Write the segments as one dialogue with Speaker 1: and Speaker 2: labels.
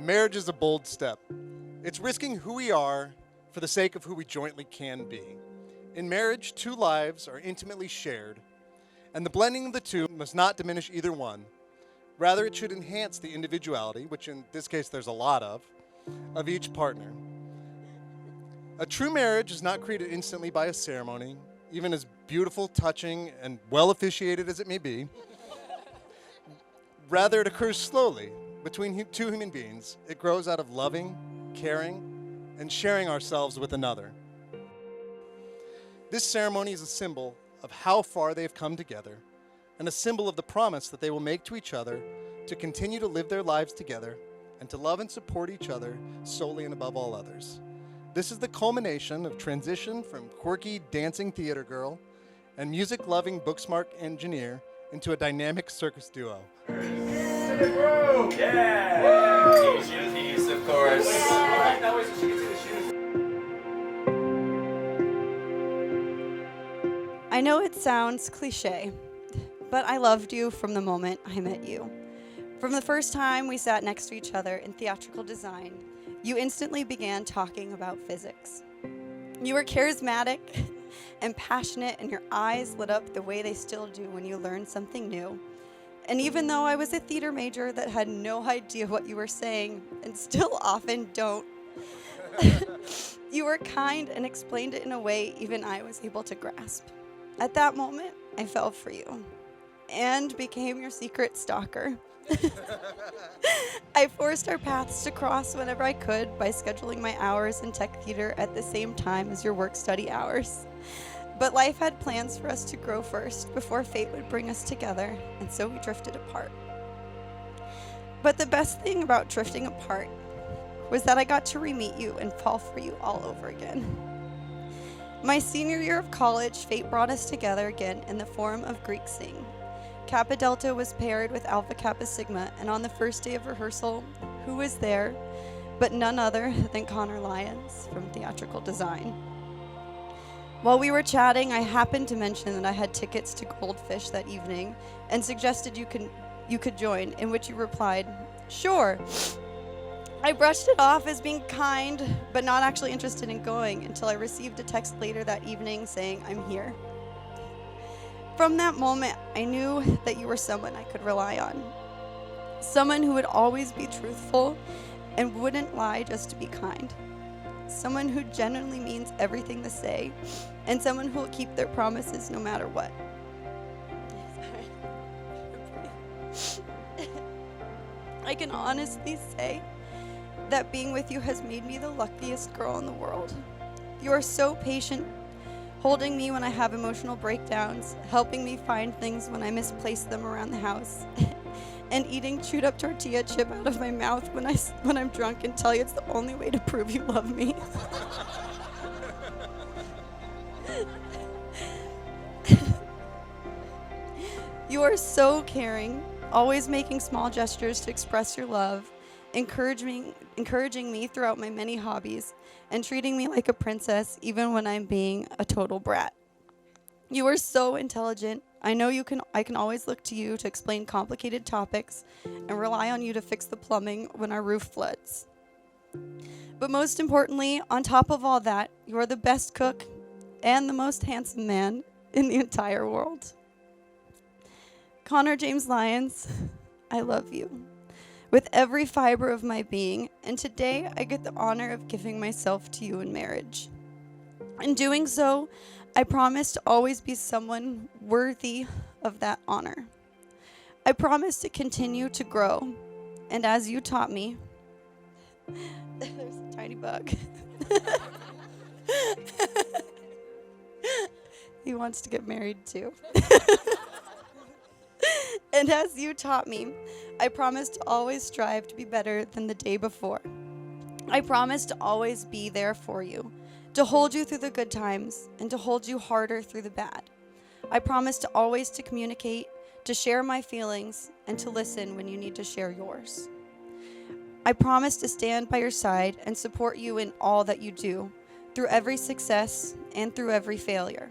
Speaker 1: Marriage is a bold step. It's risking who we are for the sake of who we jointly can be. In marriage, two lives are intimately shared, and the blending of the two must not diminish either one. Rather, it should enhance the individuality, which in this case there's a lot of each partner. A true marriage is not created instantly by a ceremony, even as beautiful, touching, and well officiated as it may be. Rather, it occurs slowly between two human beings. It grows out of loving, caring, and sharing ourselves with another. This ceremony is a symbol of how far they have come together, and a symbol of the promise that they will make to each other to continue to live their lives together and to love and support each other solely and above all others. This is the culmination of transition from quirky dancing theater girl and music-loving book-smart engineer into a dynamic circus duo.
Speaker 2: Yeah! Shoes, of course.
Speaker 3: I know it sounds cliche, but I loved you from the moment I met you. From the first time we sat next to each other in theatrical design, you instantly began talking about physics. You were charismatic and passionate, and your eyes lit up the way they still do when you learn something new. And even though I was a theater major that had no idea what you were saying, and still often don't, you were kind and explained it in a way even I was able to grasp. At that moment, I fell for you and became your secret stalker. I forced our paths to cross whenever I could by scheduling my hours in tech theater at the same time as your work-study hours. But life had plans for us to grow first before fate would bring us together, and so we drifted apart. But the best thing about drifting apart was that I got to re-meet you and fall for you all over again. My senior year of college, fate brought us together again in the form of Greek Sing. Kappa Delta was paired with Alpha Kappa Sigma, and on the first day of rehearsal, who was there but none other than Conor Lyons from Theatrical Design. While we were chatting, I happened to mention that I had tickets to Goldfish that evening and suggested you could join, in which you replied, "Sure." I brushed it off as being kind, but not actually interested in going until I received a text later that evening saying, "I'm here." From that moment, I knew that you were someone I could rely on. Someone who would always be truthful and wouldn't lie just to be kind. Someone who genuinely means everything they say, and someone who will keep their promises no matter what. I can honestly say that being with you has made me the luckiest girl in the world. You are so patient, holding me when I have emotional breakdowns, helping me find things when I misplace them around the house, and eating chewed up tortilla chip out of my mouth when I'm drunk and tell you it's the only way to prove you love me. You are so caring, always making small gestures to express your love, encouraging me throughout my many hobbies, and treating me like a princess even when I'm being a total brat. You are so intelligent. I know I can always look to you to explain complicated topics and rely on you to fix the plumbing when our roof floods. But most importantly, on top of all that, you are the best cook and the most handsome man in the entire world. Conor James Lyons, I love you with every fiber of my being, and today I get the honor of giving myself to you in marriage. In doing so, I promise to always be someone worthy of that honor. I promise to continue to grow, and as you taught me, there's a tiny bug. He wants to get married too. And as you taught me, I promise to always strive to be better than the day before. I promise to always be there for you, to hold you through the good times, and to hold you harder through the bad. I promise to always to communicate, to share my feelings, and to listen when you need to share yours. I promise to stand by your side and support you in all that you do, through every success and through every failure.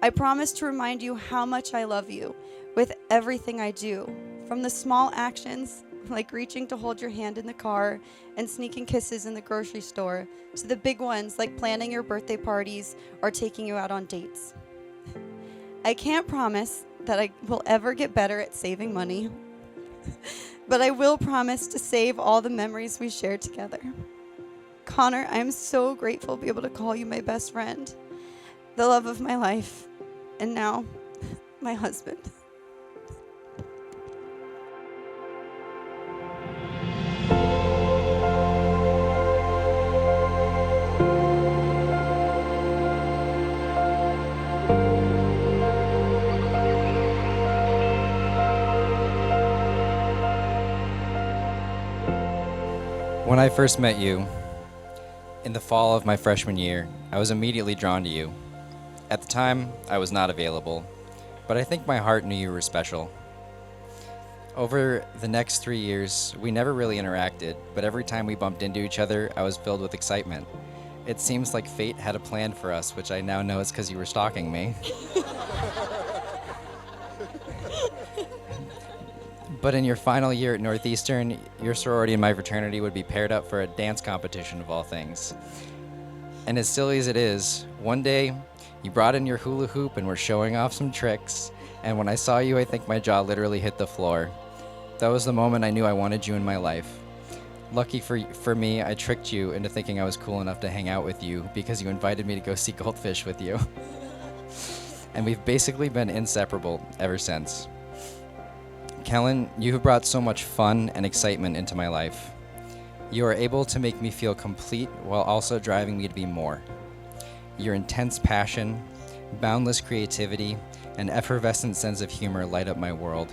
Speaker 3: I promise to remind you how much I love you with everything I do, from the small actions like reaching to hold your hand in the car and sneaking kisses in the grocery store, to the big ones like planning your birthday parties or taking you out on dates. I can't promise that I will ever get better at saving money, but I will promise to save all the memories we shared together. Conor, I am so grateful to be able to call you my best friend, the love of my life, and now my husband.
Speaker 4: When I first met you, in the fall of my freshman year, I was immediately drawn to you. At the time, I was not available, but I think my heart knew you were special. Over the next 3 years, we never really interacted, but every time we bumped into each other, I was filled with excitement. It seems like fate had a plan for us, which I now know is because you were stalking me. But in your final year at Northeastern, your sorority and my fraternity would be paired up for a dance competition of all things. And as silly as it is, one day you brought in your hula hoop and were showing off some tricks, and when I saw you, I think my jaw literally hit the floor. That was the moment I knew I wanted you in my life. Lucky for me, I tricked you into thinking I was cool enough to hang out with you because you invited me to go see goldfish with you. And we've basically been inseparable ever since. Kellyn, you have brought so much fun and excitement into my life. You are able to make me feel complete while also driving me to be more. Your intense passion, boundless creativity, and effervescent sense of humor light up my world.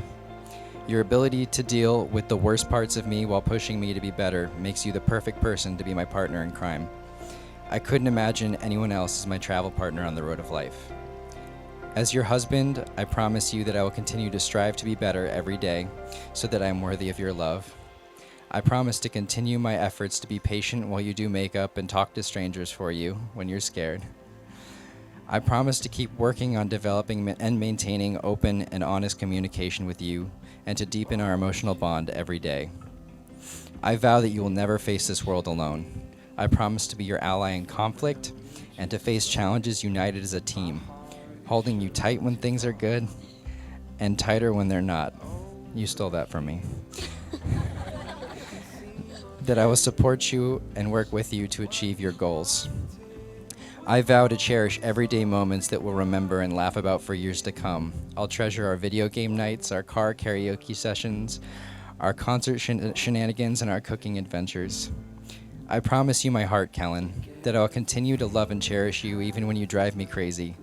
Speaker 4: Your ability to deal with the worst parts of me while pushing me to be better makes you the perfect person to be my partner in crime. I couldn't imagine anyone else as my travel partner on the road of life. As your husband, I promise you that I will continue to strive to be better every day so that I am worthy of your love. I promise to continue my efforts to be patient while you do makeup and talk to strangers for you when you're scared. I promise to keep working on developing and maintaining open and honest communication with you and to deepen our emotional bond every day. I vow that you will never face this world alone. I promise to be your ally in conflict and to face challenges united as a team, holding you tight when things are good and tighter when they're not. You stole that from me. That I will support you and work with you to achieve your goals. I vow to cherish everyday moments that we'll remember and laugh about for years to come. I'll treasure our video game nights, our car karaoke sessions, our concert shenanigans, and our cooking adventures. I promise you my heart, Kellyn, that I'll continue to love and cherish you even when you drive me crazy.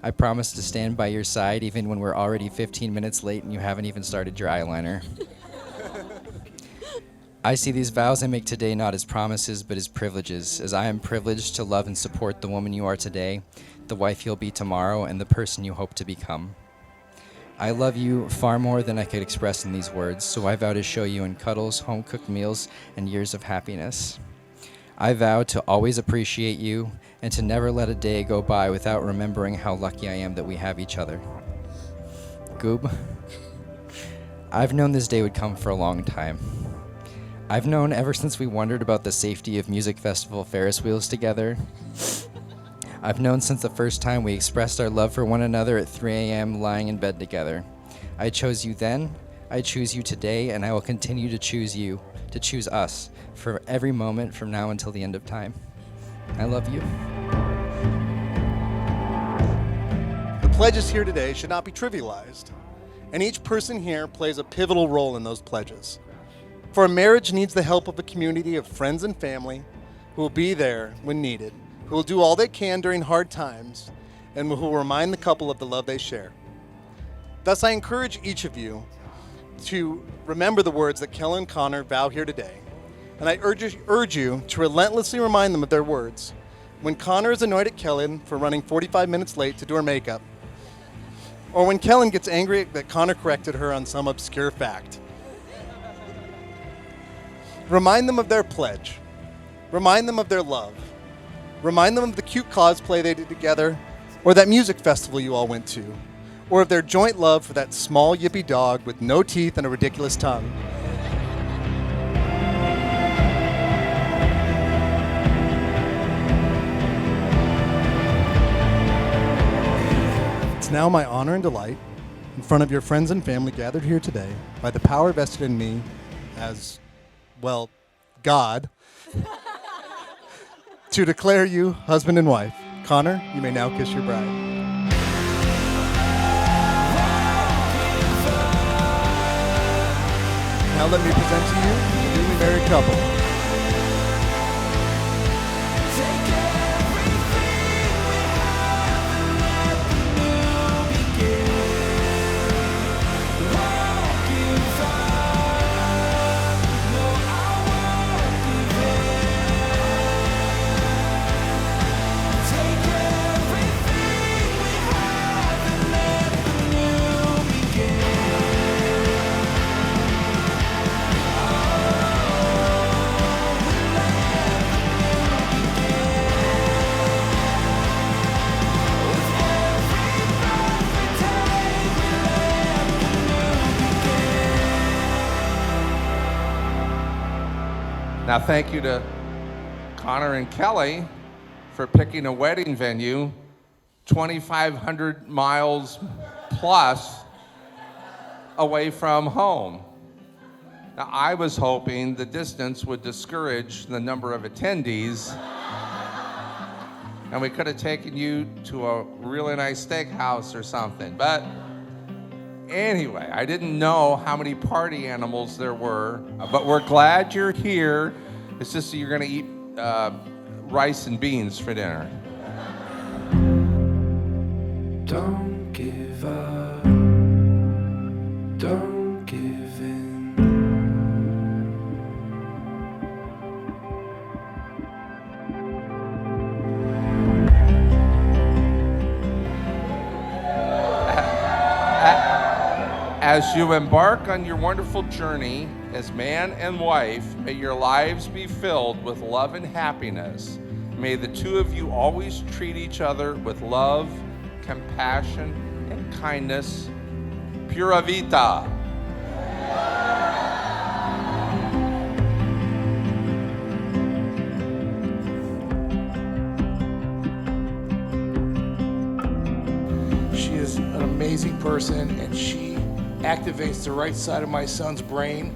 Speaker 4: I promise to stand by your side even when we're already 15 minutes late and you haven't even started your eyeliner. I see these vows I make today not as promises but as privileges, as I am privileged to love and support the woman you are today, the wife you'll be tomorrow, and the person you hope to become. I love you far more than I could express in these words, so I vow to show you in cuddles, home-cooked meals, and years of happiness. I vow to always appreciate you and to never let a day go by without remembering how lucky I am that we have each other. Goob, I've known this day would come for a long time. I've known ever since we wondered about the safety of music festival Ferris wheels together. I've known since the first time we expressed our love for one another at 3 a.m. lying in bed together. I chose you then, I choose you today, and I will continue to choose you, to choose us, for every moment from now until the end of time. I love you.
Speaker 1: The pledges here today should not be trivialized, and each person here plays a pivotal role in those pledges. For a marriage needs the help of a community of friends and family who will be there when needed, who will do all they can during hard times, and who will remind the couple of the love they share. Thus, I encourage each of you to remember the words that Kellyn and Conor vow here today, and I urge you to relentlessly remind them of their words. When Conor is annoyed at Kellyn for running 45 minutes late to do her makeup, or when Kellyn gets angry that Conor corrected her on some obscure fact. Remind them of their pledge. Remind them of their love. Remind them of the cute cosplay they did together, or that music festival you all went to, or of their joint love for that small yippy dog with no teeth and a ridiculous tongue. It's now my honor and delight, in front of your friends and family gathered here today, by the power vested in me as, well, God, to declare you husband and wife. Conor, you may now kiss your bride. Now let me present to you the newly married couple.
Speaker 5: Now, thank you to Conor and Kelly for picking a wedding venue 2,500 miles plus away from home. Now, I was hoping the distance would discourage the number of attendees, and we could have taken you to a really nice steakhouse or something. But anyway, I didn't know how many party animals there were, but we're glad you're here. It's just that you're gonna eat rice and beans for dinner.
Speaker 6: Don't give up, don't give in.
Speaker 5: As you embark on your wonderful journey as man and wife, may your lives be filled with love and happiness. May the two of you always treat each other with love, compassion, and kindness. Pura vida.
Speaker 7: She is an amazing person, and she activates the right side of my son's brain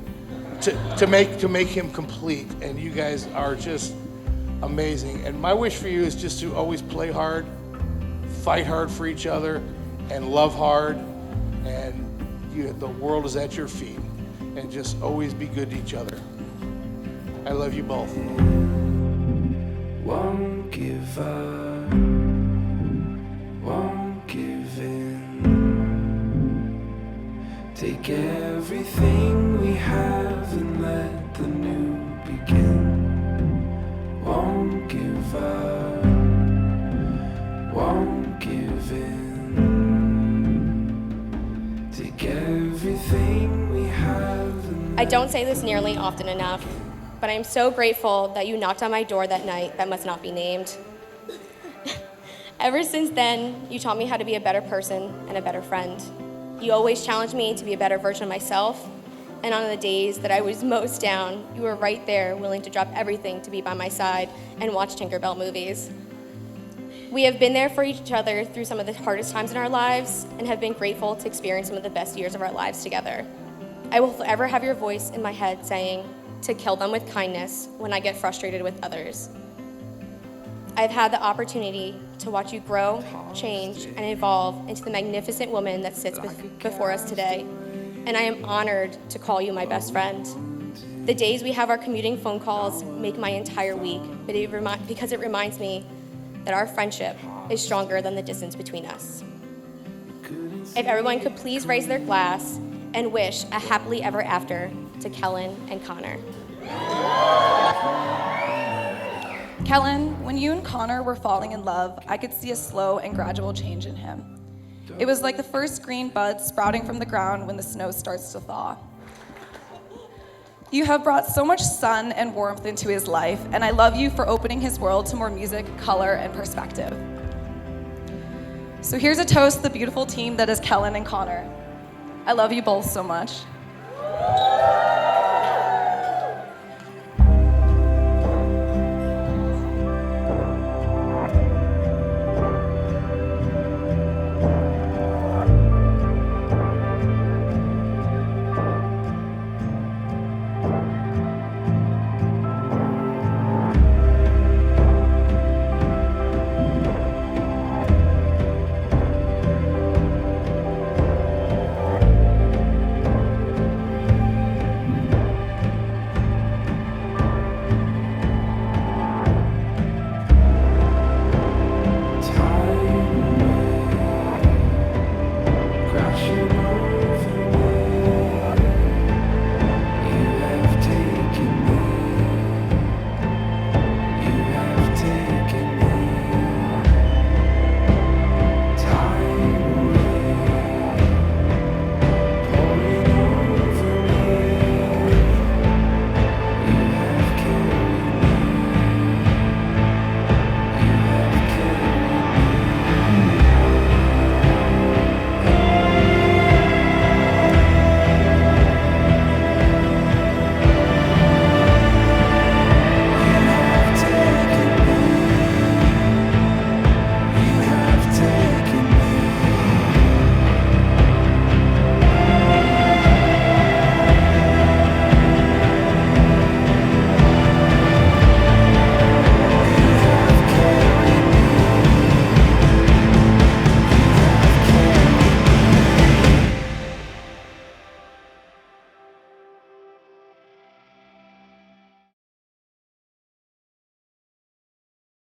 Speaker 7: to make him complete. And you guys are just amazing. And my wish for you is just to always play hard, fight hard for each other, and love hard. And the world is at your feet. And just always be good to each other. I love you both.
Speaker 6: Won't give up, won't give in. Take everything we have and let the new begin. Won't give up, won't give in. Take everything we have and
Speaker 8: I don't say this nearly often enough, but I am so grateful that you knocked on my door that night that must not be named. Ever since then, you taught me how to be a better person and a better friend. You always challenged me to be a better version of myself, and on the days that I was most down, you were right there, willing to drop everything to be by my side and watch Tinkerbell movies. We have been there for each other through some of the hardest times in our lives and have been grateful to experience some of the best years of our lives together. I will forever have your voice in my head saying, to kill them with kindness when I get frustrated with others. I've had the opportunity to watch you grow, change, and evolve into the magnificent woman that sits before us today, and I am honored to call you my best friend. The days we have our commuting phone calls make my entire week, because it reminds me that our friendship is stronger than the distance between us. If everyone could please raise their glass and wish a happily ever after to Kellyn and Conor.
Speaker 9: Kellyn, when you and Conor were falling in love, I could see a slow and gradual change in him. It was like the first green buds sprouting from the ground when the snow starts to thaw. You have brought so much sun and warmth into his life, and I love you for opening his world to more music, color, and perspective. So here's a toast to the beautiful team that is Kellyn and Conor. I love you both so much.